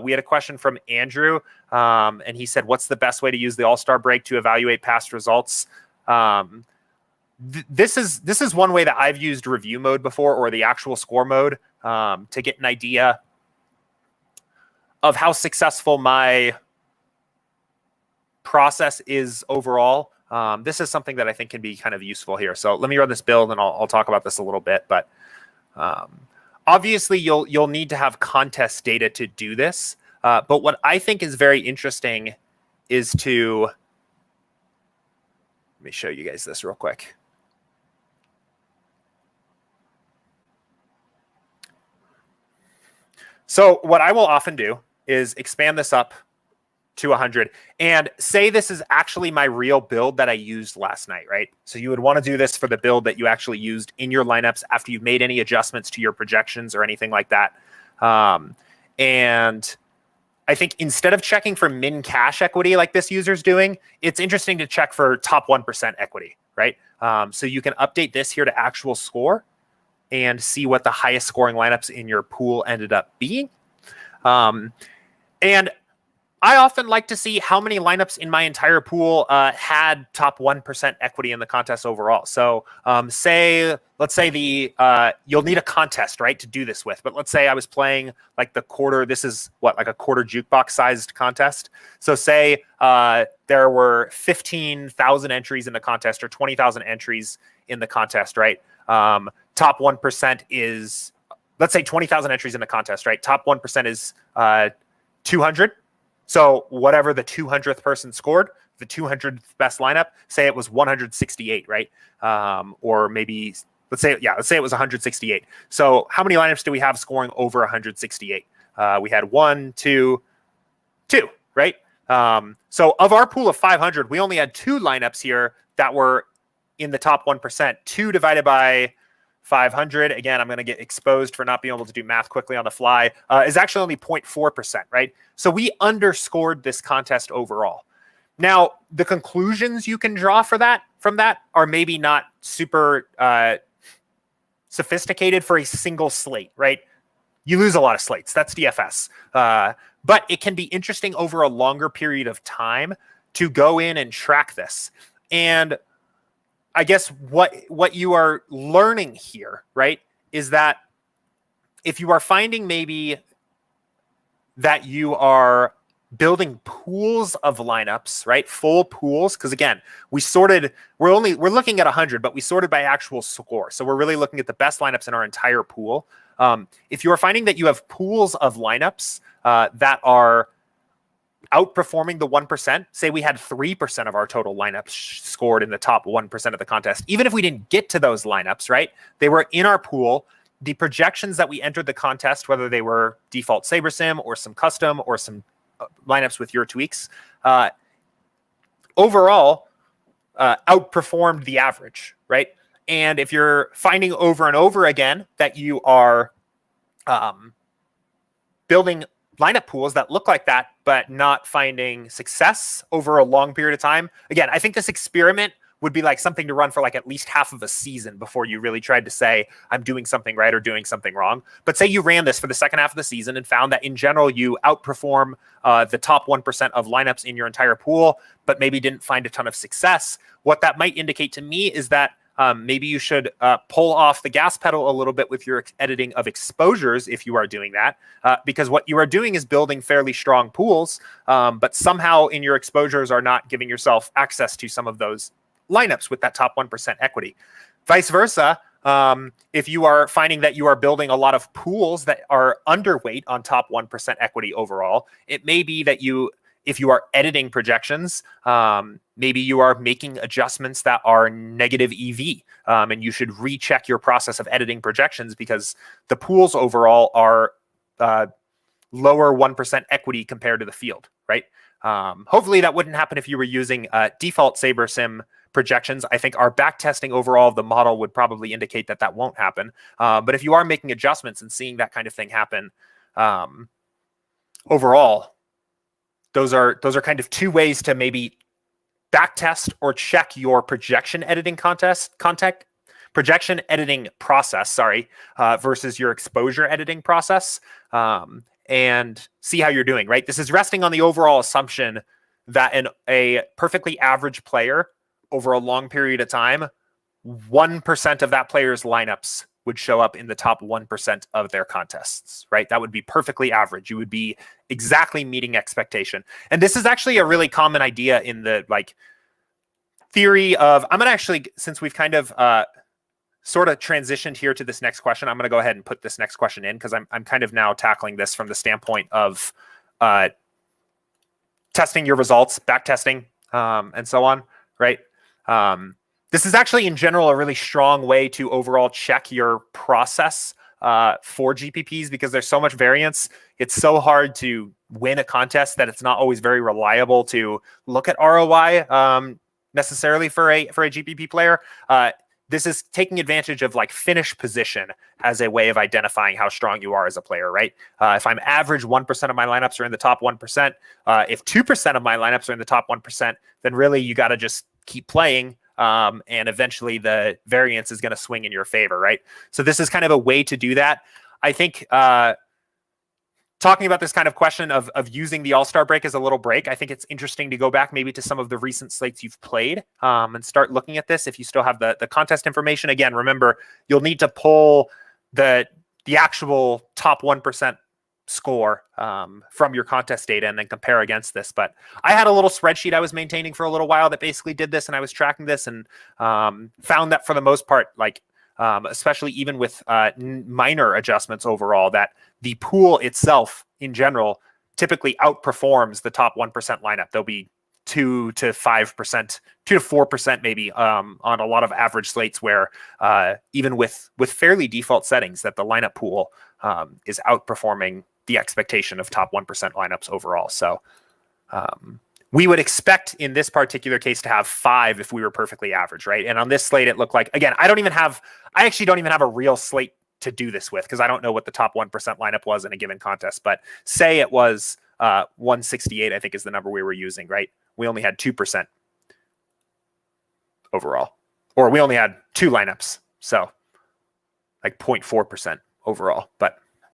We had a question from Andrew, and he said, what's the best way to use the All-Star break to evaluate past results? This is one way that I've used review mode before, or the actual score mode, to get an idea of how successful my process is overall. This is something that I think can be kind of useful here. So let me run this build, and I'll talk about this a little bit. But obviously, you'll need to have contest data to do this. But what I think is very interesting is to, let me show you guys this real quick. So what I will often do is expand this up to 100 and say this is actually my real build that I used last night, right? So you would want to do this for the build that you actually used in your lineups after you've made any adjustments to your projections or anything like that. And I think instead of checking for min cash equity like this user's doing, it's interesting to check for top 1% equity, right? So you can update this here to actual score and see what the highest scoring lineups in your pool ended up being. And I often like to see how many lineups in my entire pool had top 1% equity in the contest overall. So let's say you'll need a contest, right, to do this with. But let's say I was playing like the quarter. This is what, like a quarter jukebox sized contest. So say there were 15,000 entries in the contest or 20,000 entries in the contest, right? Top 1% is, let's say 20,000 entries in the contest, right? Top 1% is 200. So whatever the 200th person scored, the 200th best lineup, say it was 168, right? Or maybe, let's say it was 168. So how many lineups do we have scoring over 168? We had 1, 2, 2, right? So of our pool of 500, we only had 2 lineups here that were in the top 1%. 2 divided by 500, again, I'm going to get exposed for not being able to do math quickly on the fly, is actually only 0.4%, right? So we underscored this contest overall. Now, the conclusions you can draw from that are maybe not super sophisticated for a single slate, right? You lose a lot of slates. That's DFS. But it can be interesting over a longer period of time to go in and track this. And I guess what you are learning here, right, is that if you are finding maybe that you are building pools of lineups, right, full pools, because again, we're looking at 100, but we sorted by actual score. So we're really looking at the best lineups in our entire pool. If you are finding that you have pools of lineups that are outperforming the 1%, say we had 3% of our total lineups scored in the top 1% of the contest. Even if we didn't get to those lineups, right? They were in our pool. The projections that we entered the contest, whether they were default SaberSim or some custom or some lineups with your tweaks, overall outperformed the average, right? And if you're finding over and over again that you are building lineup pools that look like that, but not finding success over a long period of time. Again, I think this experiment would be like something to run for like at least half of a season before you really tried to say, I'm doing something right or doing something wrong. But say you ran this for the second half of the season and found that in general, you outperform the top 1% of lineups in your entire pool, but maybe didn't find a ton of success. What that might indicate to me is that maybe you should pull off the gas pedal a little bit with your editing of exposures if you are doing that, because what you are doing is building fairly strong pools, but somehow in your exposures are not giving yourself access to some of those lineups with that top 1% equity. Vice versa, if you are finding that you are building a lot of pools that are underweight on top 1% equity overall, it may be that if you are editing projections, maybe you are making adjustments that are negative EV, and you should recheck your process of editing projections because the pools overall are lower 1% equity compared to the field, right? Hopefully that wouldn't happen if you were using default SaberSim projections. I think our back testing overall of the model would probably indicate that that won't happen. But if you are making adjustments and seeing that kind of thing happen overall, those are kind of two ways to maybe backtest or check your projection editing projection editing process, versus your exposure editing process. and see how you're doing, right? This is resting on the overall assumption that a perfectly average player over a long period of time, 1% of that player's lineups would show up in the top 1% of their contests, right? That would be perfectly average. You would be exactly meeting expectation. And this is actually a really common idea in the like theory of, I'm going to actually, since we've kind of sort of transitioned here to this next question, I'm going to go ahead and put this next question in because I'm kind of now tackling this from the standpoint of testing your results, back testing, and so on, right? This is actually in general a really strong way to overall check your process for GPPs because there's so much variance. It's so hard to win a contest that it's not always very reliable to look at ROI necessarily for a GPP player. This is taking advantage of like finish position as a way of identifying how strong you are as a player, right? If I'm average 1% of my lineups are in the top 1%, if 2% of my lineups are in the top 1%, then really you got to just keep playing. And eventually the variance is going to swing in your favor, right? So this is kind of a way to do that. I think talking about this kind of question of using the All-Star break as a little break, I think it's interesting to go back maybe to some of the recent slates you've played and start looking at this. If you still have the contest information, again, remember, you'll need to pull the actual top 1% score from your contest data and then compare against this. But I had a little spreadsheet I was maintaining for a little while that basically did this, and I was tracking this and found that for the most part, like especially even with minor adjustments overall, that the pool itself in general typically outperforms the top 1% lineup. There'll be 2 to 5%, 2 to 4% maybe on a lot of average slates where even with fairly default settings that the lineup pool is outperforming the expectation of top 1% lineups overall. So we would expect in this particular case to have 5 if we were perfectly average, right? And on this slate, it looked like, again, I actually don't even have a real slate to do this with because I don't know what the top 1% lineup was in a given contest. But say it was 168, I think is the number we were using, right? We only had 2% overall, or we only had 2 lineups. So like 0.4% overall, but